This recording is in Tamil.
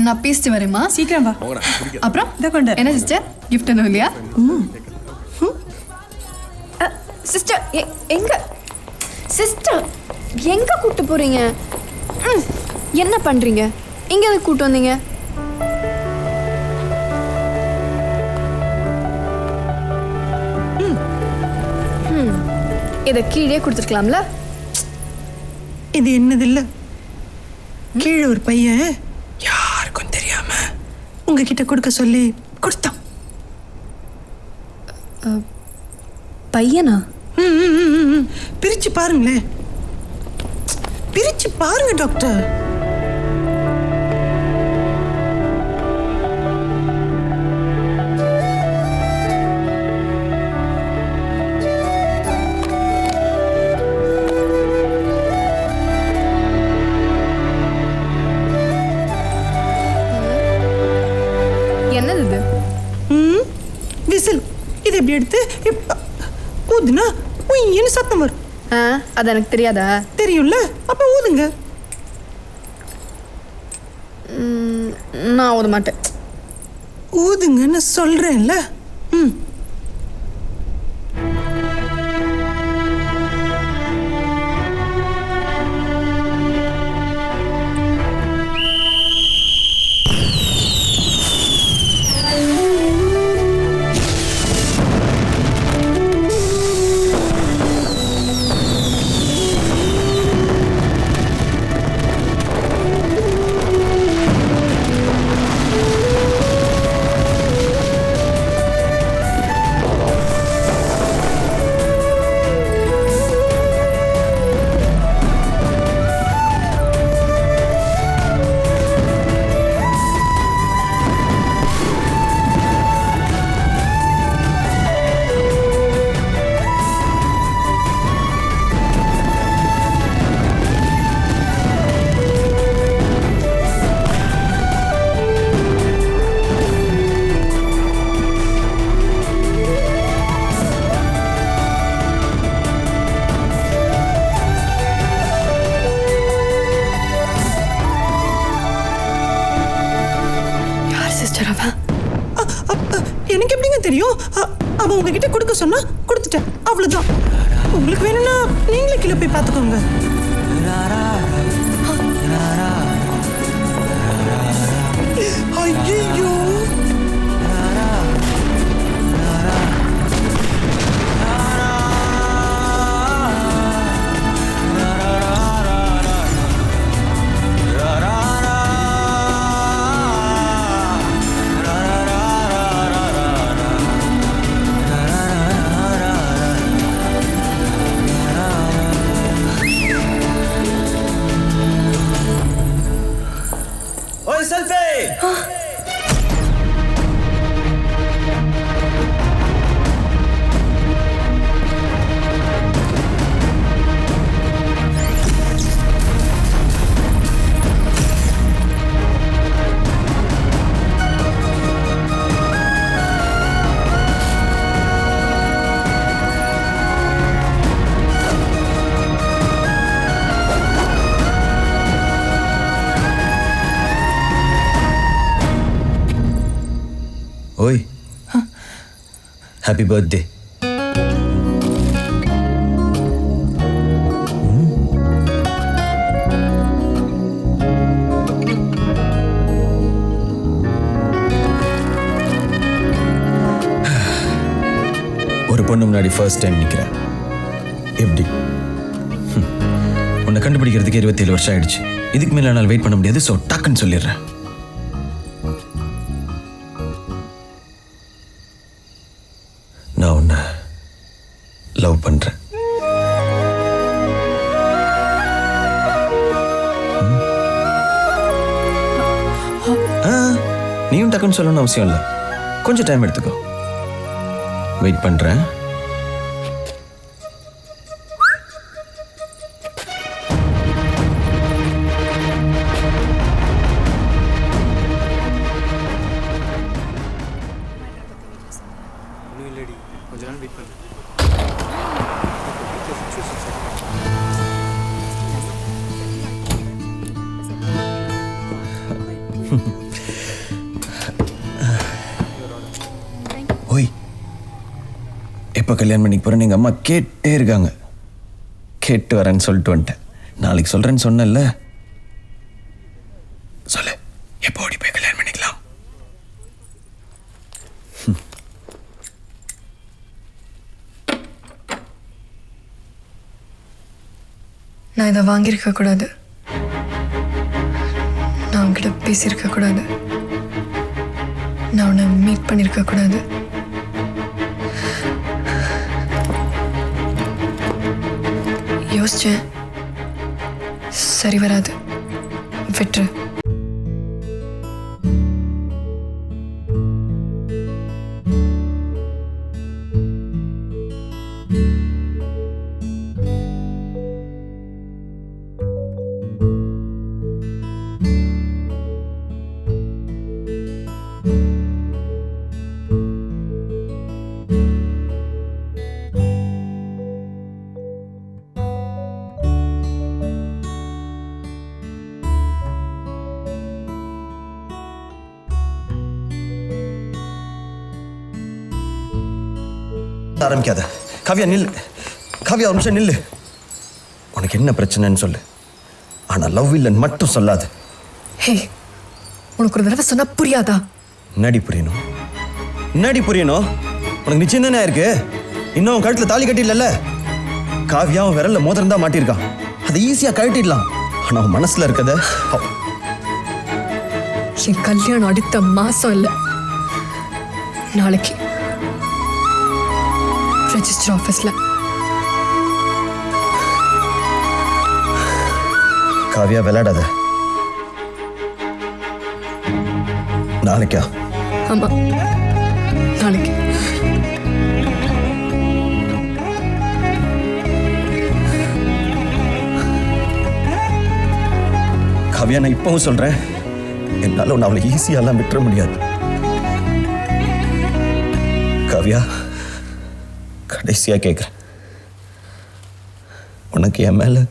நான் பேசிட்டு வரேம்மா. சீக்கிரம் வா. அப்புறம் இதை கொண்டு என்ன சிஸ்டர் கிஃப்ட் எதுவும் இல்லையா? சிஸ்டர் எங்க சிஸ்டர் எங்க கூட்டு போறீங்க? என்ன பண்றீங்க? எங்க எதுக்கு கூட்டு வந்தீங்க? இதை கீழே கொடுத்துருக்கலாம்ல. இது என்னது இல்ல, கீழே ஒரு பையன் யாருக்கும் தெரியாம உங்ககிட்ட கொடுக்க சொல்லி கொடுத்தான். பையனா? பிரிச்சு பாருங்களேன், பிரிச்சு பாருங்க டாக்டர். என்னது இது? விசில். இது எப்படி எடுத்து ஊதுனா உயின்னு சத்தம் வரும். அது எனக்கு தெரியாதா? தெரியும்ல, அப்ப ஊதுங்க. நான் ஊத மாட்டேன். ஊதுங்கன்னு சொல்றேன்ல. எனக்கு எப்படிங்க தெரியும்? அவன் உங்ககிட்ட கொடுக்க சொன்னா கொடுத்துட்டேன், அவ்வளவுதான். உங்களுக்கு வேணும்னா நீங்களே கீழே போய் பார்த்துக்கோங்க. ஐயோ, ஓய், ஹாப்பி பர்த்டே. ஒரு பொண்ணு முன்னாடி ஃபர்ஸ்ட் டைம் நிற்கிறேன். எப்படி? உன்னை கண்டுபிடிக்கிறதுக்கு 27 வருஷம் ஆயிடுச்சு. இதுக்கு மேலே என்னால் வெயிட் பண்ண முடியாது. ஸோ டக்குன்னு சொல்லிடுறேன். நான் உன்னை லவ் பண்றேன். நீயும் டக்குன்னு சொல்லணும்னு அவசியம் இல்லை. கொஞ்சம் டைம் எடுத்துக்கோ. வெயிட் பண்றேன். கொஞ்ச நாள் வெயிட் பண்ணு. ஓய், எப்போ கல்யாணம் பண்ணிக்க போறேன்னு எங்கள் அம்மா கேட்டே இருக்காங்க. கேட்டு வரேன்னு சொல்லிட்டு வந்துட்டேன். நாளைக்கு சொல்கிறேன்னு சொன்னேன்ல, சொல்லு எப்போ ஓடி போய் கல்யாணம் பண்ணிக்கலாம்? நான் இதை வாங்கியிருக்க கூடாது. நான் உங்ககிட்ட பேசியிருக்க கூடாது. நான் உன்னை மீட் பண்ணியிருக்க கூடாது. யோசிச்சேன், சரி வராது, விட்டுரு. ஆரம்பிக்காத காவியா, நில்லு காவியா, ஒரு நிமிஷம் நில்லு. உனக்கு என்ன பிரச்சனைன்னு சொல்லு, ஆனா லவ் இல்லைன்னு மட்டும் சொல்லாது. ஹே, உனக்கு ஒரு தடவை சொன்னா புரியாதா? நடி புரியணும், நடி புரியணும். உனக்கு நிச்சயம் தானே இருக்கு. இன்னும் கழுத்துல தாலி கட்டிடல. காவியா அவன் விரல்ல மோதிரம் தான் மாட்டிருக்கான். அதை ஈஸியா கழட்டிடலாம். ஆனா அவன் மனசுல இருக்கத என் கல்யாணம் அடுத்த மாசம் இல்ல, நாளைக்கு ரெஜிஸ்டர் ஆஃபீஸ்ல. காவியா விளையாடாத. நாளைக்கா? ஆமா, நாளைக்கு. காவியா, நான் இப்பவும் சொல்றேன், என்னால உன்னை அவளை ஈஸியாலாம் விட்டுற முடியாது. காவியா, கடைசியா கேட்கிறேன், உனக்கு என் மேல